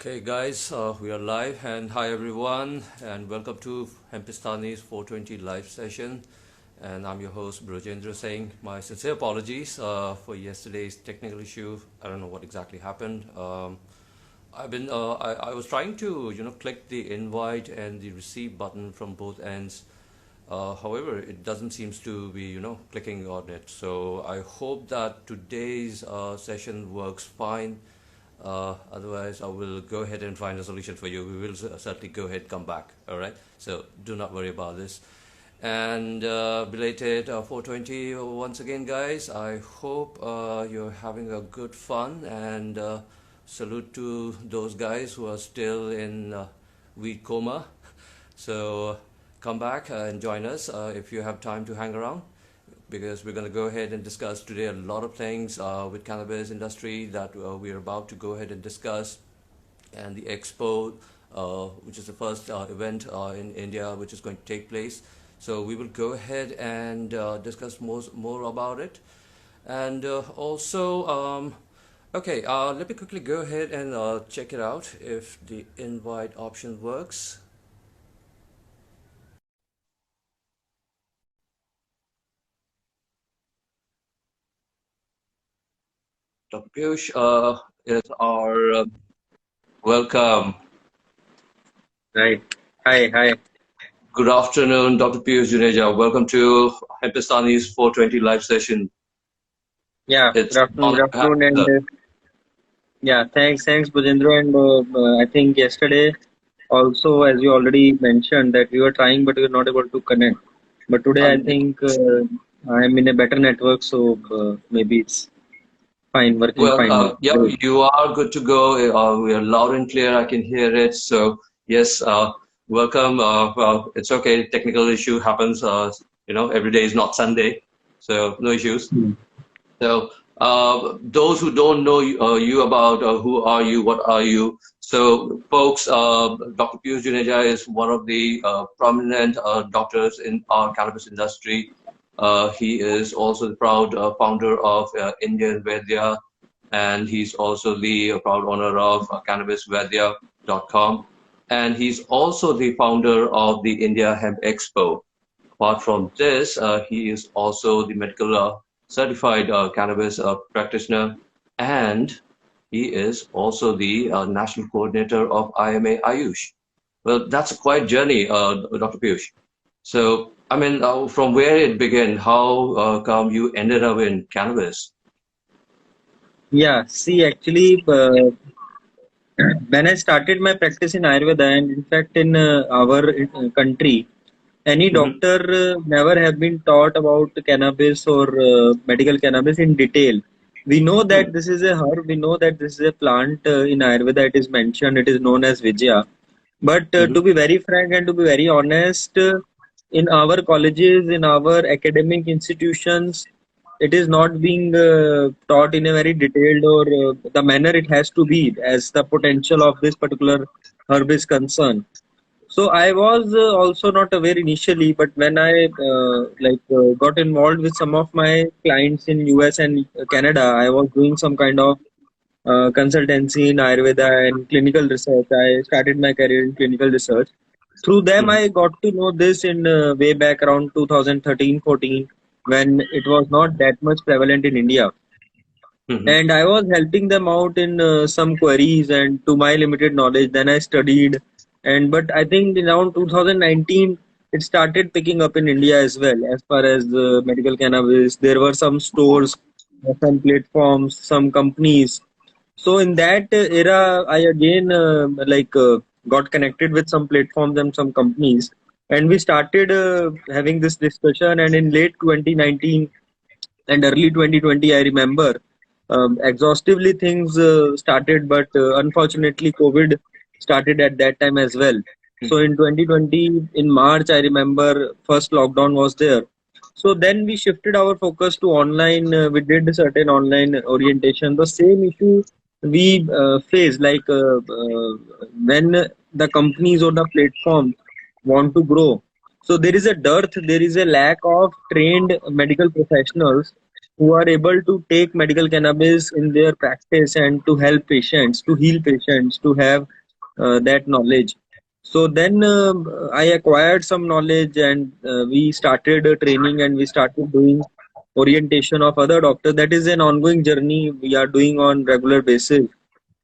Okay, guys, we are live, and hi everyone, and welcome to Hempistani's 420 live session. And I'm your host, Brojendra, saying my sincere apologies for yesterday's technical issue. I don't know what exactly happened. I was trying to, click the invite and the receive button from both ends. However, it doesn't seems to be, clicking on it. So I hope that today's session works fine. Otherwise, I will go ahead and find a solution for you. We will certainly go ahead, come back. All right. So do not worry about this. And belated 420 once again, guys. I hope you're having a good fun, and salute to those guys who are still in weed coma. So come back and join us if you have time to hang around, because we're going to go ahead and discuss today a lot of things with cannabis industry that we're about to go ahead and discuss, and the expo, which is the first event in India which is going to take place. So we will go ahead and discuss more about it. And okay, let me quickly go ahead and check it out if the invite option works. Dr. Piyush is our welcome. Right. Hi. Good afternoon, Dr. Piyush Juneja. Welcome to Hempistani's 420 live session. Yeah, It's good on. afternoon, and yeah, thanks, Bhujendra. And I think yesterday also, as you already mentioned, that we were trying, but we were not able to connect. But today, I Um, think I'm in a better network, so maybe it's fine, working well, fine now. yeah, Great. you are good to go. We are loud and clear. I can hear it. So, yes, welcome. Well, it's okay. Technical issue happens. Every day is not Sunday. So, no issues. Hmm. So, those who don't know you about who are you, what are you? So, folks, Dr. Piyush Juneja is one of the prominent doctors in our cannabis industry. He is also the proud founder of Indian Vedya, and he's also the proud owner of cannabisvedya.com. And he's also the founder of the India Hemp Expo. Apart from this, he is also the medical certified cannabis practitioner, and he is also the national coordinator of IMA Ayush. Well, that's a quite journey, Dr. Piyush. So, I mean, from where it began, how come you ended up in cannabis? Yeah, see, actually, when I started my practice in Ayurveda, and in fact, in our country, any Hmm. doctor never have been taught about cannabis or medical cannabis in detail. We know Hmm. that this is a herb, we know that this is a plant in Ayurveda, it is mentioned, it is known as Vijaya. But Hmm. to be very frank and to be very honest, in our colleges, in our academic institutions, it is not being taught in a very detailed or the manner it has to be as the potential of this particular herb is concerned. So I was also not aware initially, but when I got involved with some of my clients in US and Canada, I was doing some kind of consultancy in Ayurveda and clinical research. I started my career in clinical research. Through them, Hmm. I got to know this in way back around 2013-14, when it was not that much prevalent in India. Hmm. And I was helping them out in some queries, and to my limited knowledge, then I studied. And but I think in around 2019, it started picking up in India as well. As far as the medical cannabis, there were some stores, some platforms, some companies. So in that era, I again got connected with some platforms and some companies, and we started having this discussion. And in late 2019 and early 2020, I remember exhaustively things started, but unfortunately, COVID started at that time as well. So in 2020, in March, I remember first lockdown was there. So then we shifted our focus to online. We did certain online orientation. The same issue we face, when the companies or the platforms want to grow. So there is a dearth, there is a lack of trained medical professionals who are able to take medical cannabis in their practice and to help patients, to heal patients, to have that knowledge. So then I acquired some knowledge, and we started training, and we started doing orientation of other doctors. That is an ongoing journey we are doing on regular basis.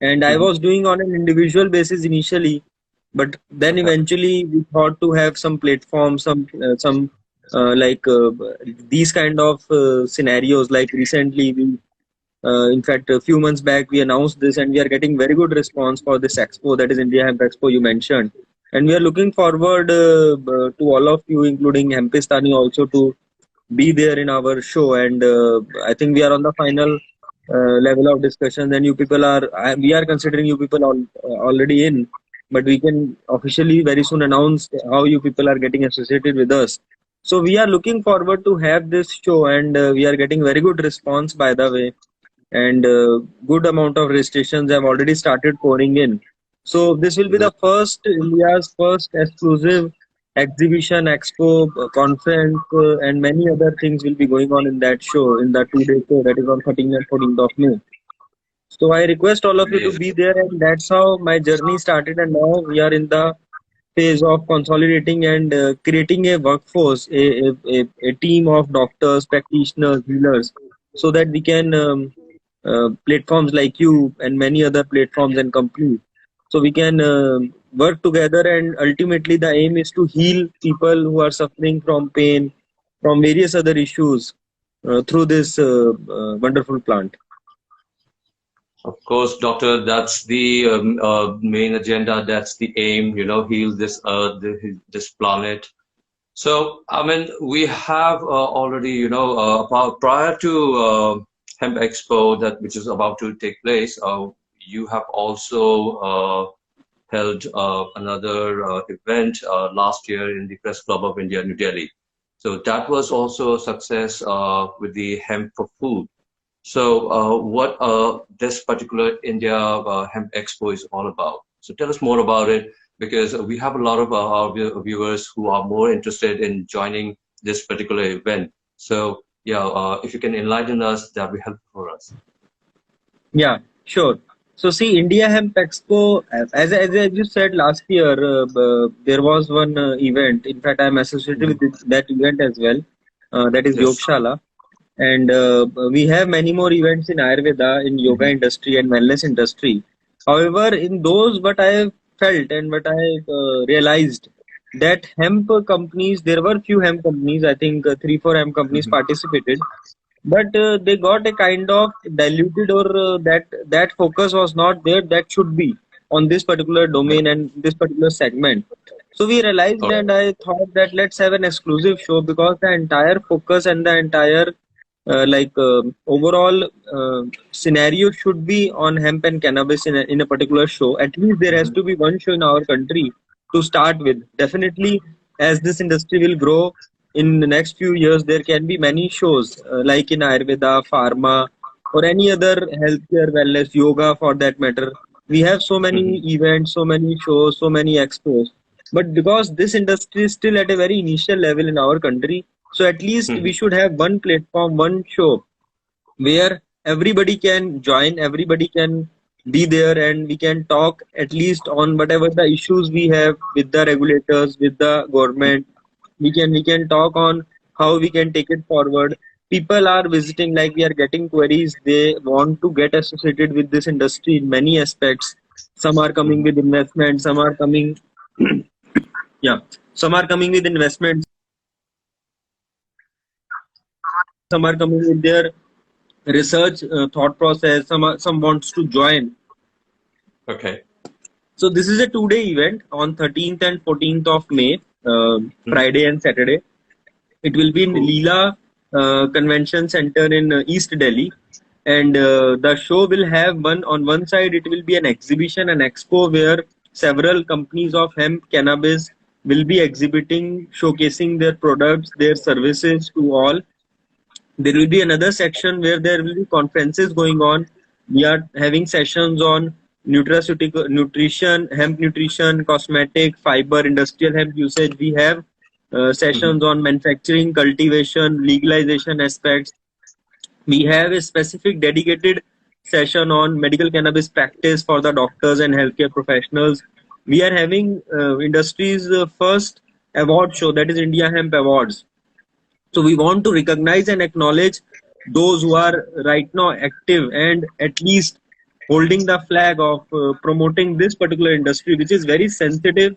And I Hmm. was doing on an individual basis initially, but then Okay. eventually we thought to have some platform, some like these kind of scenarios. Like recently, in fact, a few months back, we announced this, and we are getting very good response for this expo, that is India Hemp Expo you mentioned. And we are looking forward to all of you, including Hempistani, also to be there in our show. And I think we are on the final level of discussion. And you people are, we are considering you people already in, but we can officially very soon announce how you people are getting associated with us. So we are looking forward to have this show, and we are getting very good response, by the way, and good amount of registrations have already started pouring in. So this will be the first India's first exclusive exhibition, expo, conference, and many other things will be going on in that show, in the 2 day show that is on 13th and 14th of May. So I request all of you to Amazing. be there, and that's how my journey started. And now we are in the phase of consolidating and creating a workforce, a team of doctors, practitioners, healers, so that we can platforms like you and many other platforms and companies. So we can work together, and ultimately the aim is to heal people who are suffering from pain, from various other issues through this wonderful plant. Of course, doctor, that's the main agenda. That's the aim, heal this earth, this planet. So, I mean, we have already, about prior to Hemp Expo, which is about to take place, you have also held another event last year in the Press Club of India, New Delhi. So that was also a success with the hemp for food. So, what this particular India Hemp Expo is all about. So, tell us more about it, because we have a lot of our viewers who are more interested in joining this particular event. So, yeah, if you can enlighten us, that would be helpful for us. Yeah, sure. So see, India Hemp Expo, as you said last year, there was one event. In fact, I am associated Mhm. with that event as well. That is Yes. Yogshala, and we have many more events in Ayurveda, in yoga Hmm. industry and wellness industry. However, in those, what I felt and what I realized, that hemp companies, there were few hemp companies. I think three, four hemp companies Hmm. participated, but they got a kind of diluted, or that focus was not there that should be on this particular domain and this particular segment. So we realized, Okay. and I thought that let's have an exclusive show, because the entire focus and the entire overall scenario should be on hemp and cannabis in a particular show. At least there has Hmm. to be one show in our country to start with. Definitely, as this industry will grow in the next few years, there can be many shows like in Ayurveda, pharma, or any other healthcare, wellness, yoga for that matter. We have so many Hmm. events, so many shows, so many expos. But because this industry is still at a very initial level in our country, so at least we Hmm. should have one platform, one show where everybody can join, everybody can be there, and we can talk at least on whatever the issues we have with the regulators, with the government. We can talk on how we can take it forward. People are visiting, like we are getting queries. They want to get associated with this industry in many aspects. Some are coming Hmm. with investment, some are coming, yeah, some are coming with investments, some are coming with their research thought process. Some wants to join. Okay. So this is a 2 day event on 13th and 14th of May, Hmm. Friday and Saturday. It will be in Cool. Leela Convention Center in East Delhi, and the show will have one on one side. It will be an exhibition, an expo where several companies of hemp cannabis will be exhibiting, showcasing their products, their services to all. There will be another section where there will be conferences going on. We are having sessions on nutraceutical nutrition, hemp nutrition, cosmetic, fiber, industrial hemp usage. We have Hmm. sessions on manufacturing, cultivation, legalization aspects. We have a specific dedicated session on medical cannabis practice for the doctors and healthcare professionals. We are having industry's first award show, that is India Hemp Awards. So we want to recognize and acknowledge those who are right now active and at least holding the flag of promoting this particular industry, which is very sensitive,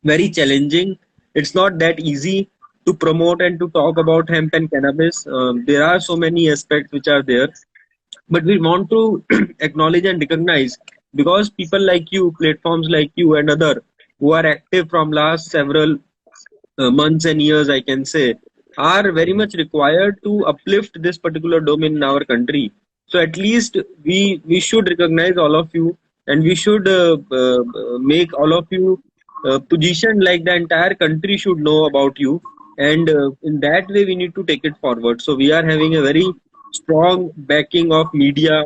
very challenging. It's not that easy to promote and to talk about hemp and cannabis. There are so many aspects which are there, but we want to acknowledge and recognize, because people like you, platforms like you and other who are active from last several months and years, I can say, are very much required to uplift this particular domain in our country. So at least we should recognize all of you, and we should make all of you positioned like the entire country should know about you. And in that way, we need to take it forward. So we are having a very strong backing of media,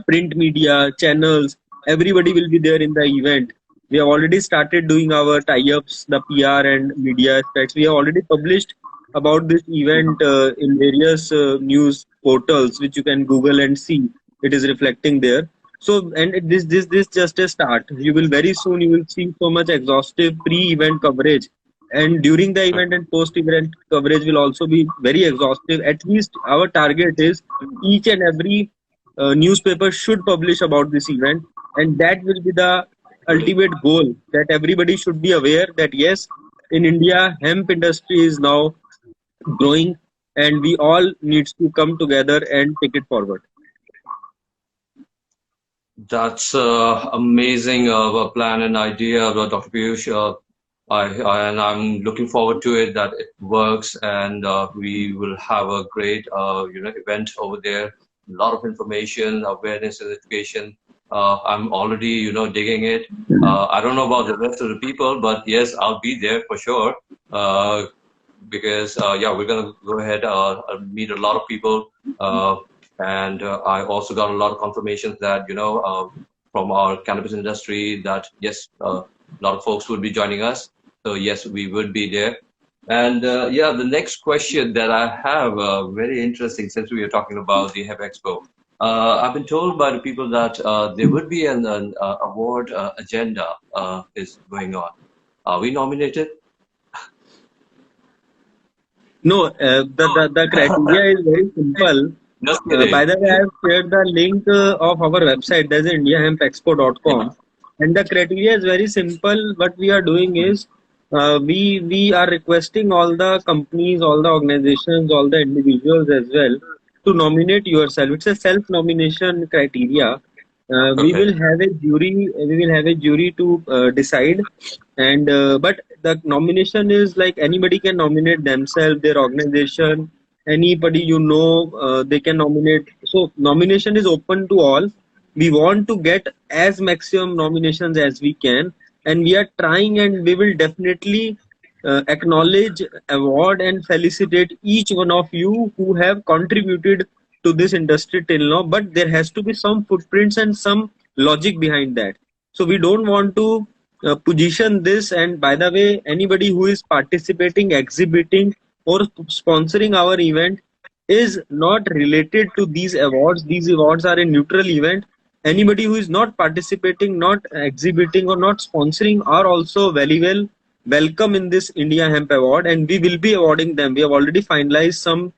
print media, channels, everybody will be there in the event. We have already started doing our tie-ups, the PR and media aspects. We have already published about this event in various news portals, which you can Google and see. It is reflecting there. So, and this just a start. You will very soon you will see so much exhaustive pre-event coverage, and during the event and post-event coverage will also be very exhaustive. At least our target is each and every newspaper should publish about this event, and that will be the ultimate goal, that everybody should be aware that yes, in India hemp industry is now growing, and we all needs to come together and take it forward. That's amazing plan and idea, Dr. Piyush. And I'm looking forward to it that it works, and we will have a great event over there. A lot of information, awareness, and education. I'm already digging it. I don't know about the rest of the people, but yes, I'll be there for sure. Because yeah, we're gonna go ahead meet a lot of people, and I also got a lot of confirmations that from our cannabis industry that yes, a lot of folks would be joining us. So yes, we would be there. And yeah, the next question that I have, very interesting, since we are talking about the Hemp Expo. I've been told by the people that there would be an award agenda is going on. Are we nominated? No, the criteria is very simple. Just By kidding. the way, I have shared the link of our website, that's indiahempexpo.com. And the criteria is very simple. What we are doing is we are requesting all the companies, all the organizations, all the individuals as well to nominate yourself. It's a self-nomination criteria. We Okay. will have a jury. We will have a jury to decide, and but the nomination is like anybody can nominate themselves, their organization, anybody they can nominate. So nomination is open to all. We want to get as maximum nominations as we can, and we are trying, and we will definitely acknowledge, award and felicitate each one of you who have contributed to this industry till now. But there has to be some footprints and some logic behind that. So we don't want to position this. And by the way, anybody who is participating, exhibiting, or sponsoring our event is not related to these awards. These awards are a neutral event. Anybody who is not participating, not exhibiting, or not sponsoring are also very well welcome in this India Hemp Award, and we will be awarding them. We have already finalized some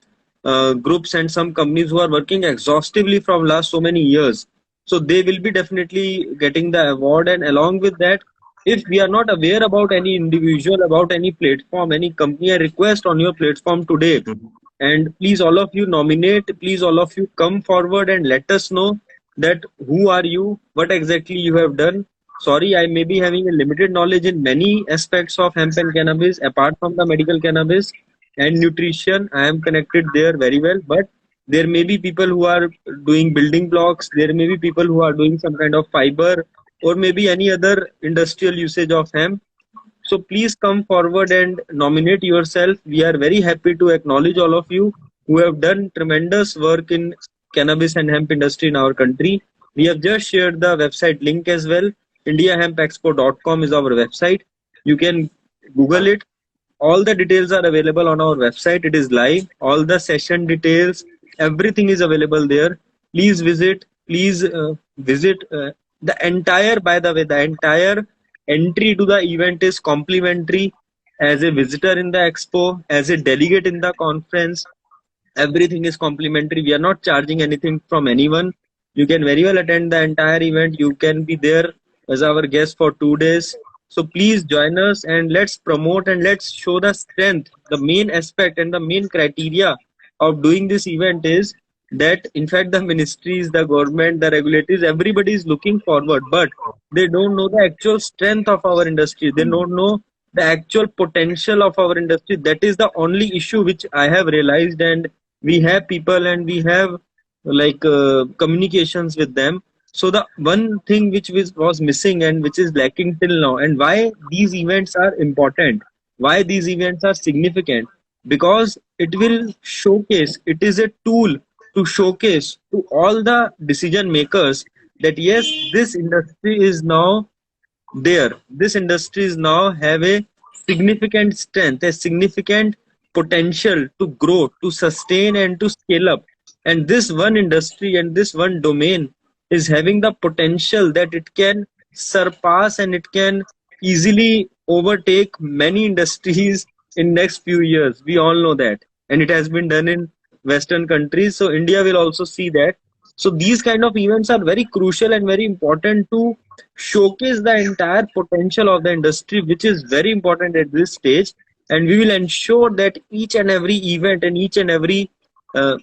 groups and some companies who are working exhaustively from last so many years. So they will be definitely getting the award. And along with that, if we are not aware about any individual, about any platform, any company, I request on your platform today, Mhm. and please all of you nominate, please all of you come forward and let us know that who are you, what exactly you have done. Sorry, I may be having a limited knowledge in many aspects of hemp and cannabis apart from the medical cannabis and nutrition. I am connected there very well, but there may be people who are doing building blocks, there may be people who are doing some kind of fiber, or maybe any other industrial usage of hemp. So please come forward and nominate yourself. We are very happy to acknowledge all of you who have done tremendous work in cannabis and hemp industry in our country. We have just shared the website link as well. indiahempexpo.com is our website. You can Google it. All the details are available on our website. It is live. All the session details, everything is available there. Please visit. Please visit the entire. By the way, the entire entry to the event is complimentary. As a visitor in the expo, as a delegate in the conference, everything is complimentary. We are not charging anything from anyone. You can very well attend the entire event. You can be there as our guest for 2 days. So please join us and let's promote and let's show the strength. The main aspect and the main criteria of doing this event is that, in fact, the ministries, the government, the regulators, everybody is looking forward, but they don't know the actual strength of our industry. They don't know the actual potential of our industry. That is the only issue which I have realized, and we have people and we have like communications with them. So the one thing which was missing and which is lacking till now, and why these events are important, why these events are significant, because it will showcase, it is a tool to showcase to all the decision makers that yes, this industry is now there. This industries now have a significant strength, a significant potential to grow, to sustain, and to scale up. And this one industry and this one domain is having the potential that it can surpass and it can easily overtake many industries in next few years. We all know that, and it has been done in Western countries. So India will also see that. So these kind of events are very crucial and very important to showcase the entire potential of the industry, which is very important at this stage. And we will ensure that each and every event and each and every uh,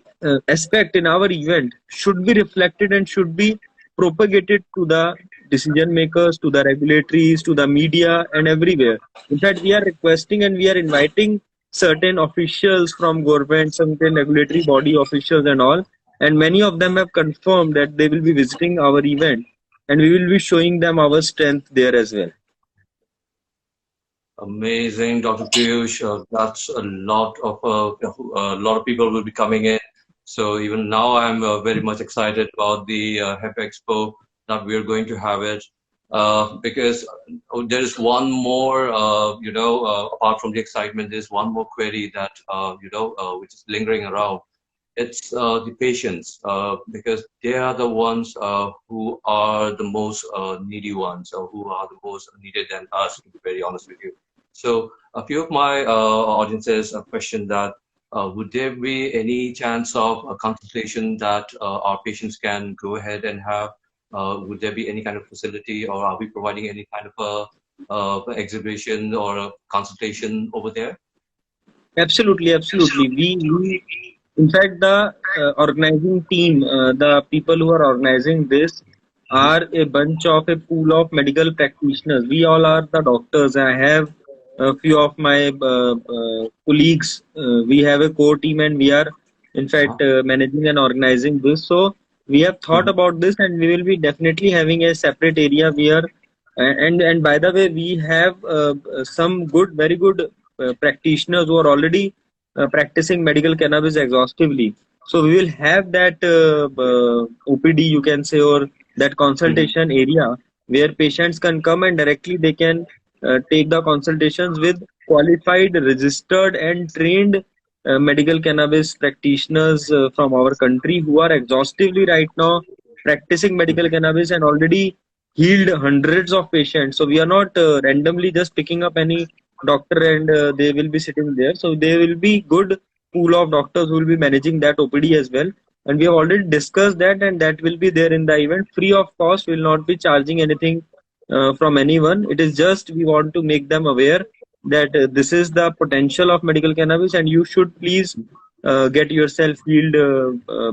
aspect in our event should be reflected and should be propagated to the decision makers, to the regulatories, to the media, and everywhere. In fact, we are requesting and we are inviting certain officials from government, certain regulatory body officials, and all. And many of them have confirmed that they will be visiting our event and we will be showing them our strength there as well. Amazing, Dr. Piyush. That's a lot of people will be coming in. So even now, I'm very much excited about the Hemp Expo that we're going to have it. Because there is one more, apart from the excitement, there's one more query that, which is lingering around. It's the patients, because they are the ones who are the most needy ones, or who are the most needed than us, to be very honest with you. So a few of my audiences have questioned that would there be any chance of a consultation that our patients can go ahead and have? Would there be any kind of facility, or are we providing any kind of exhibition or a consultation over there? Absolutely, absolutely. We in fact, the organizing team, the people who are organizing this are a bunch of a pool of medical practitioners. We all are the doctors. I have a few of my colleagues. We have a core team and we are, in fact, managing and organizing this. So we have thought Mhm. about this and we will be definitely having a separate area where, and by the way, we have some good, very good practitioners who are already practicing medical cannabis exhaustively. So we will have that OPD, you can say, or that Mhm. consultation area where patients can come and directly they can take the consultations with qualified, registered, and trained medical cannabis practitioners from our country who are exhaustively right now practicing medical cannabis and already healed hundreds of patients. So we are not randomly just picking up any doctor and they will be sitting there. So there will be good pool of doctors who will be managing that OPD as well. And we have already discussed that, and that will be there in the event, free of cost. Will not be charging anything from anyone. It is just we want to make them aware that this is the potential of medical cannabis, and you should please get yourself healed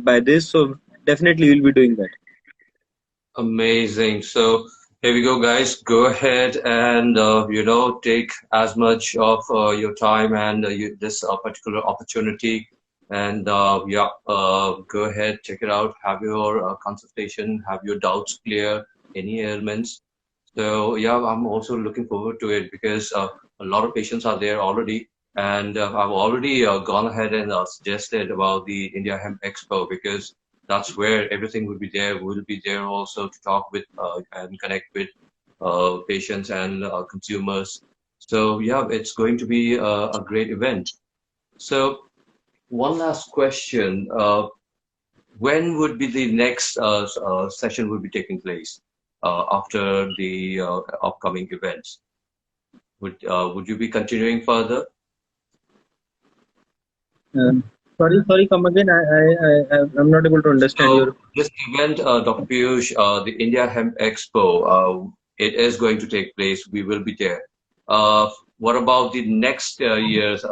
by this. So definitely, we'll be doing that. Amazing. So here we go, guys. Go ahead and take as much of your time and this particular opportunity, and go ahead, check it out. Have your consultation. Have your doubts clear. Any ailments. So yeah, I'm also looking forward to it because a lot of patients are there already, and I've already gone ahead and suggested about the India Hemp Expo because that's where everything will be there. We'll be there also to talk with and connect with patients and consumers. So yeah, it's going to be a great event. So one last question. when would be the next session would be taking place after the upcoming events? Would you be continuing further? Uh, sorry, come again. I'm not able to understand So your. this event, Dr. Piyush, the India Hemp Expo, it is going to take place. We will be there. What about the next year's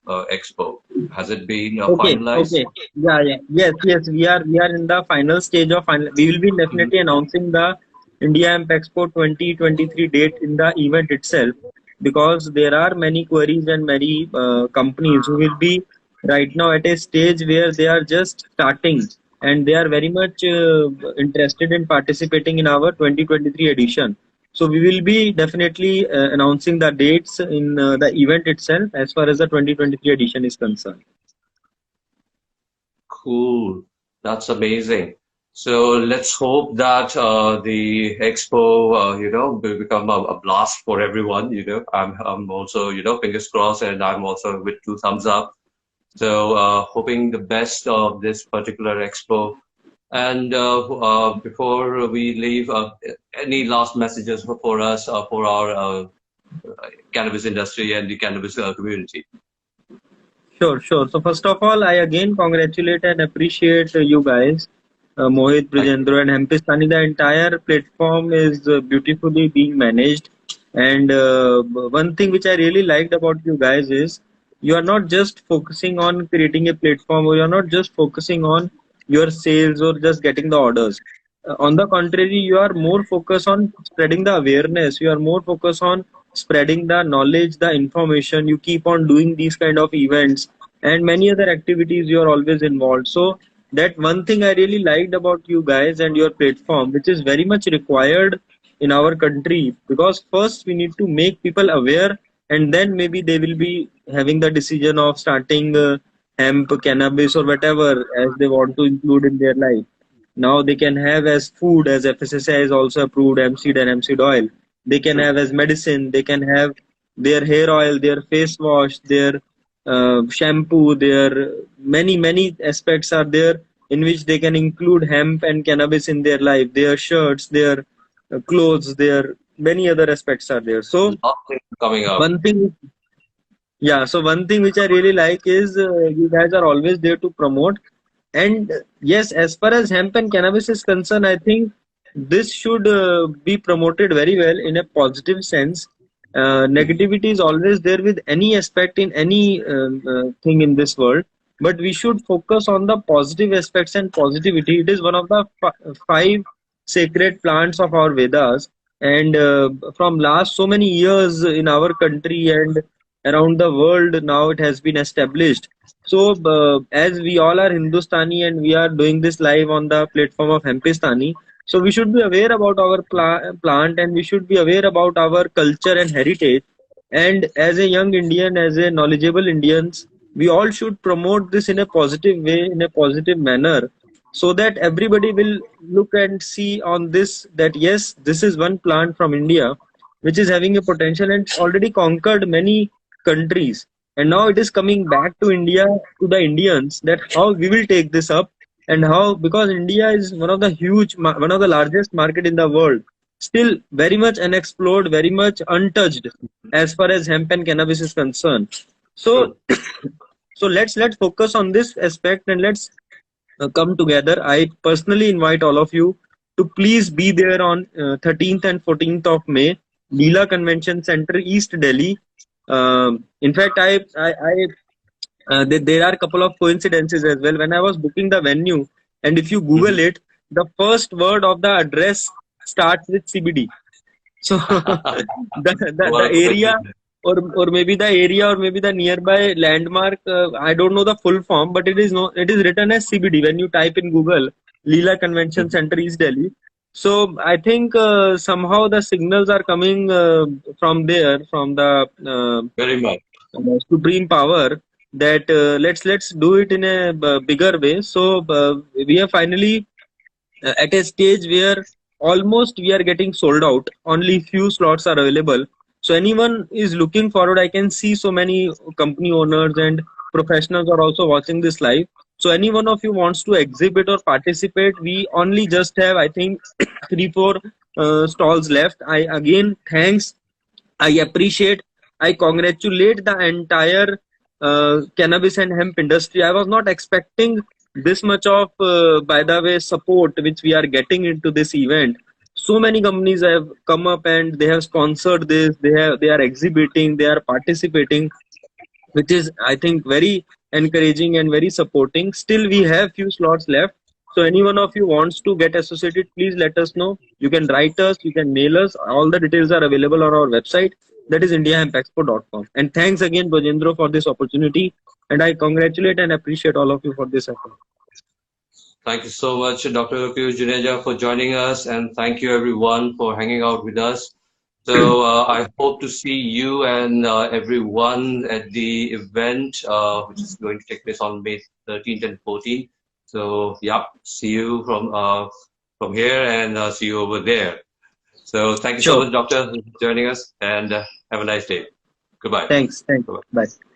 expo? Has it been finalized? Okay. Yes. We are in the final stage of final. We will be Mhm. definitely announcing the India Hemp Expo 2023 date in the event itself, because there are many queries and many companies who will be right now at a stage where they are just starting, and they are very much interested in participating in our 2023 edition. So we will be definitely announcing the dates in the event itself as far as the 2023 edition is concerned. Cool. That's amazing. So let's hope that the expo, will become a blast for everyone. I'm also, fingers crossed, and I'm also with two thumbs up. So hoping the best of this particular expo. And before we leave, any last messages for us, for our cannabis industry and the cannabis community? Sure. So first of all, I again congratulate and appreciate you guys, Mohit, Thank you. Brijendra, and Hempistani. The entire platform is beautifully being managed. And one thing which I really liked about you guys is you are not just focusing on creating a platform, or you are not just focusing on your sales or just getting the orders. On the contrary, you are more focused on spreading the awareness. You are more focused on spreading the knowledge, the information. You keep on doing these kind of events and many other activities. You are always involved. So that one thing I really liked about you guys and your platform, which is very much required in our country, because first we need to make people aware, and then maybe they will be having the decision of starting hemp, cannabis, or whatever as they want to include in their life. Now they can have as food, as FSSAI is also approved, hemp seed and hemp seed oil. They can True. have as medicine. They can have their hair oil, their face wash, their shampoo. Their many aspects are there in which they can include hemp and cannabis in their life. Their shirts, their clothes, their many other aspects are there. A So lot of things coming up. one thing, yeah. So one thing which I really like is you guys are always there to promote. And yes, as far as hemp and cannabis is concerned, I think this should be promoted very well in a positive sense. Mhm. Negativity is always there with any aspect in any thing in this world, but we should focus on the positive aspects and positivity. It is one of the five sacred plants of our Vedas, and from last so many years in our country and around the world, now it has been established. So, as we all are Hindustani and we are doing this live on the platform of Hempistani, so we should be aware about our plant, and we should be aware about our culture and heritage. And as a young Indian, as a knowledgeable Indians, we all should promote this in a positive way, in a positive manner, so that everybody will look and see on this that yes, this is one plant from India which is having a potential and it's already conquered many countries, and now it is coming back to India, to the Indians, that how we will take this up, and how, because India is one of the one of the largest market in the world, still very much unexplored, very much untouched as far as hemp and cannabis is concerned. So True. so let's focus on this aspect, and let's come together. I personally invite all of you to please be there on 13th and 14th of May, Leela Convention Center, East Delhi. In fact, there are a couple of coincidences as well. When I was booking the venue, and if you Google Mhm. it, the first word of the address starts with CBD. So the What a area, coincidence. or maybe the area, or maybe the nearby landmark, I don't know the full form, but it is no, it is written as CBD when you type in Google Leela Convention Mhm. Center, East Delhi. So I think somehow the signals are coming from there, from the Very much. supreme power, that let's do it in a bigger way. So we are finally at a stage where almost we are getting sold out. Only few slots are available. So anyone is looking forward. I can see so many company owners and professionals are also watching this live. So any one of you wants to exhibit or participate, we only just have, I think, 3 4 stalls left. I again thanks, I appreciate, I congratulate the entire cannabis and hemp industry. I was not expecting this much of, by the way, support which we are getting into this event. So many companies have come up and they have sponsored this. They are exhibiting. They are participating, which is, I think, very encouraging and very supporting. Still, we have few slots left. So any one of you wants to get associated, please let us know. You can write us, you can mail us. All the details are available on our website. That is indiahempexpo.com. And thanks again, Bojendro, for this opportunity. And I congratulate and appreciate all of you for this effort. Thank you so much, Dr. Piyush Juneja, for joining us, and thank you everyone for hanging out with us. So I hope to see you and everyone at the event, which is going to take place on May 13th and 14th. So yeah, see you from here and see you over there. So thank you so Sure. much, Doctor, for joining us, and have a nice day. Goodbye. Thanks. Thanks. Bye-bye. Bye.